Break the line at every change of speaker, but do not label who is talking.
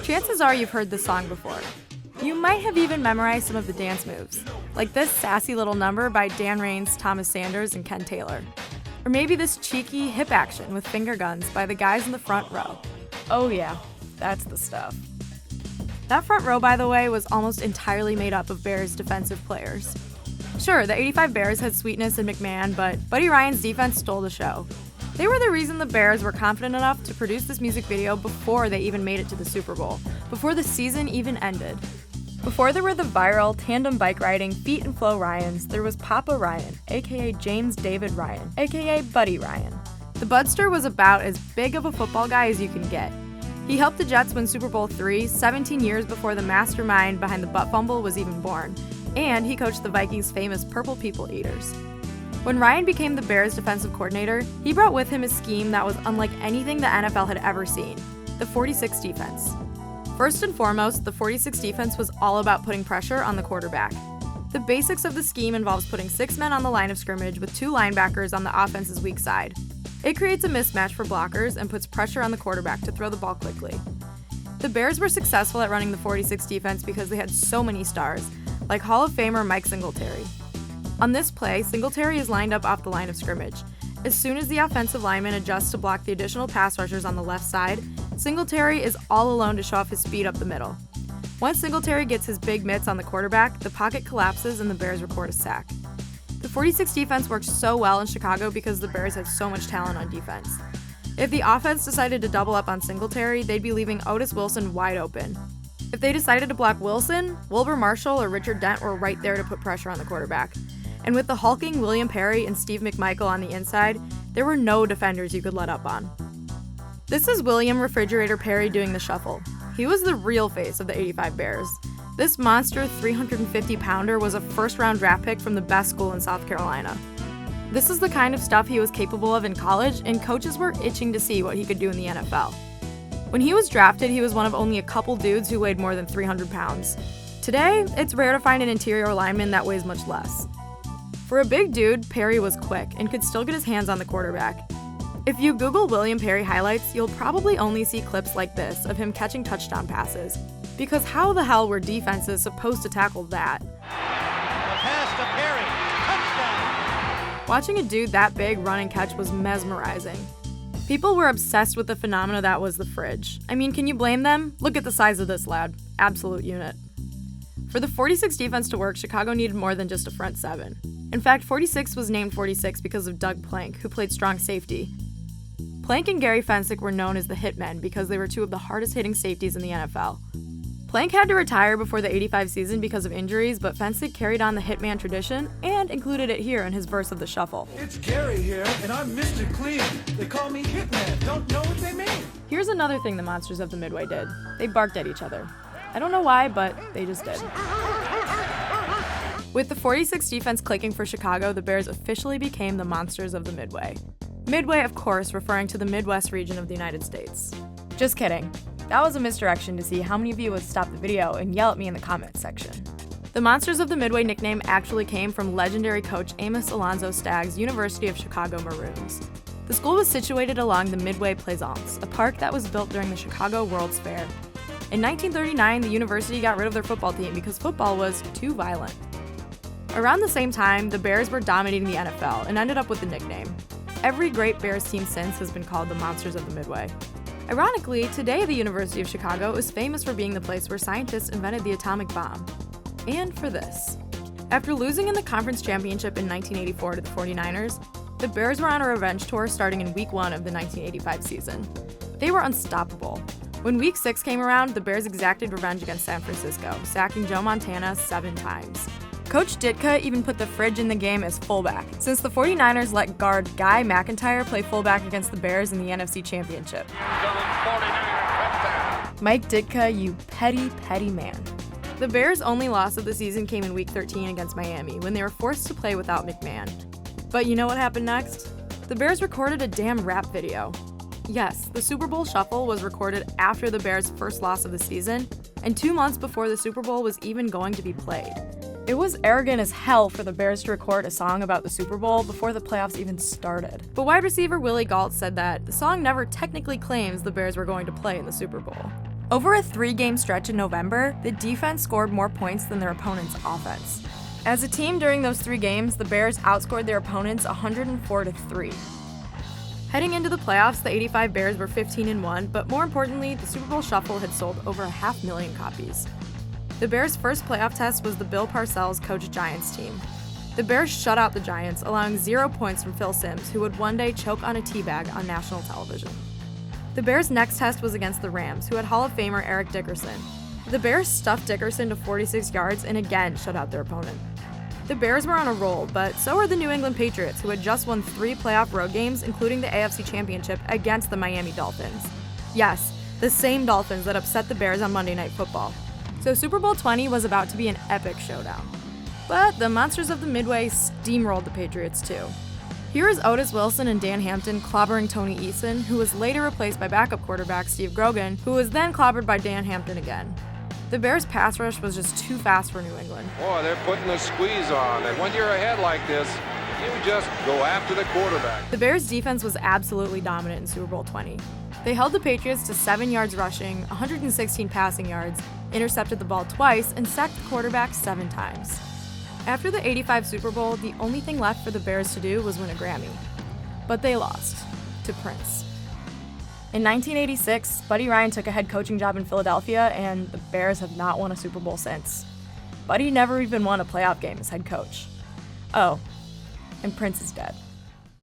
Chances are you've heard this song before. You might have even memorized some of the dance moves, like this sassy little number by Dan Raines, Thomas Sanders, and Ken Taylor. Or maybe this cheeky hip action with finger guns by the guys in the front row. Oh yeah, that's the stuff. That front row, by the way, was almost entirely made up of Bears defensive players. Sure, the 85 Bears had Sweetness and McMahon, but Buddy Ryan's defense stole the show. They were the reason the Bears were confident enough to produce this music video before they even made it to the Super Bowl, before the season even ended. Before there were the viral, tandem bike riding, feet and flow Ryans, there was Papa Ryan, aka James David Ryan, aka Buddy Ryan. The Budster was about as big of a football guy as you can get. He helped the Jets win Super Bowl III 17 years before the mastermind behind the butt fumble was even born, and he coached the Vikings' famous Purple People Eaters. When Ryan became the Bears' defensive coordinator, he brought with him a scheme that was unlike anything the NFL had ever seen, the 46 defense. First and foremost, the 46 defense was all about putting pressure on the quarterback. The basics of the scheme involves putting 6 men on the line of scrimmage with 2 linebackers on the offense's weak side. It creates a mismatch for blockers and puts pressure on the quarterback to throw the ball quickly. The Bears were successful at running the 46 defense because they had so many stars, like Hall of Famer Mike Singletary. On this play, Singletary is lined up off the line of scrimmage. As soon as the offensive lineman adjusts to block the additional pass rushers on the left side, Singletary is all alone to show off his speed up the middle. Once Singletary gets his big mitts on the quarterback, the pocket collapses and the Bears record a sack. The 46 defense worked so well in Chicago because the Bears had so much talent on defense. If the offense decided to double up on Singletary, they'd be leaving Otis Wilson wide open. If they decided to block Wilson, Wilbur Marshall or Richard Dent were right there to put pressure on the quarterback. And with the hulking William Perry and Steve McMichael on the inside, there were no defenders you could let up on. This is William Refrigerator Perry doing the shuffle. He was the real face of the 85 Bears. This monster 350-pounder was a first-round draft pick from the best school in South Carolina. This is the kind of stuff he was capable of in college, and coaches were itching to see what he could do in the NFL. When he was drafted, he was one of only a couple dudes who weighed more than 300 pounds. Today, it's rare to find an interior lineman that weighs much less. For a big dude, Perry was quick and could still get his hands on the quarterback. If you Google William Perry highlights, you'll probably only see clips like this of him catching touchdown passes. Because how the hell were defenses supposed to tackle that?
The pass to Perry, touchdown!
Watching a dude that big run and catch was mesmerizing. People were obsessed with the phenomena that was the fridge. I mean, can you blame them? Look at the size of this lad. Absolute unit. For the 46 defense to work, Chicago needed more than just a front 7. In fact, 46 was named 46 because of Doug Plank, who played strong safety. Plank and Gary Fensick were known as the Hitmen because they were 2 of the hardest-hitting safeties in the NFL. Plank had to retire before the 85 season because of injuries, but Fensick carried on the Hitman tradition and included it here in his verse of the shuffle.
It's Gary here, and I'm Mr. Clean. They call me Hitman. Don't know what they mean.
Here's another thing the Monsters of the Midway did. They barked at each other. I don't know why, but they just did. With the 46 defense clicking for Chicago, the Bears officially became the Monsters of the Midway. Midway, of course, referring to the Midwest region of the United States. Just kidding. That was a misdirection to see how many of you would stop the video and yell at me in the comments section. The Monsters of the Midway nickname actually came from legendary coach Amos Alonzo Stagg's University of Chicago Maroons. The school was situated along the Midway Plaisance, a park that was built during the Chicago World's Fair. In 1939, the university got rid of their football team because football was too violent. Around the same time, the Bears were dominating the NFL and ended up with the nickname. Every great Bears team since has been called the Monsters of the Midway. Ironically, today the University of Chicago is famous for being the place where scientists invented the atomic bomb. And for this. After losing in the conference championship in 1984 to the 49ers, the Bears were on a revenge tour starting in Week 1 of the 1985 season. They were unstoppable. When Week 6 came around, the Bears exacted revenge against San Francisco, sacking Joe Montana 7 times. Coach Ditka even put the fridge in the game as fullback, since the 49ers let guard Guy McIntyre play fullback against the Bears in the NFC Championship. Mike Ditka, you petty, petty man. The Bears' only loss of the season came in Week 13 against Miami, when they were forced to play without McMahon. But you know what happened next? The Bears recorded a damn rap video. Yes, the Super Bowl Shuffle was recorded after the Bears' first loss of the season, and 2 months before the Super Bowl was even going to be played. It was arrogant as hell for the Bears to record a song about the Super Bowl before the playoffs even started. But wide receiver Willie Gault said that the song never technically claims the Bears were going to play in the Super Bowl. Over a 3-game stretch in November, the defense scored more points than their opponent's offense. As a team during those 3 games, the Bears outscored their opponents 104-3. Heading into the playoffs, the '85 Bears were 15-1, but more importantly, the Super Bowl Shuffle had sold over 500,000 copies. The Bears' first playoff test was the Bill Parcells coached Giants team. The Bears shut out the Giants, allowing 0 points from Phil Simms, who would one day choke on a teabag on national television. The Bears' next test was against the Rams, who had Hall of Famer Eric Dickerson. The Bears stuffed Dickerson to 46 yards and again shut out their opponent. The Bears were on a roll, but so were the New England Patriots, who had just won 3 playoff road games, including the AFC Championship against the Miami Dolphins. Yes, the same Dolphins that upset the Bears on Monday Night Football. So Super Bowl 20 was about to be an epic showdown. But the monsters of the Midway steamrolled the Patriots too. Here is Otis Wilson and Dan Hampton clobbering Tony Eason, who was later replaced by backup quarterback Steve Grogan, who was then clobbered by Dan Hampton again. The Bears' pass rush was just too fast for New England.
Boy, they're putting a squeeze on, and when you're ahead like this, you just go after the quarterback.
The Bears' defense was absolutely dominant in Super Bowl 20. They held the Patriots to 7 yards rushing, 116 passing yards, intercepted the ball twice, and sacked the quarterback 7 times. After the '85 Super Bowl, the only thing left for the Bears to do was win a Grammy. But they lost to Prince. In 1986, Buddy Ryan took a head coaching job in Philadelphia, and the Bears have not won a Super Bowl since. Buddy never even won a playoff game as head coach. Oh, and Prince is dead.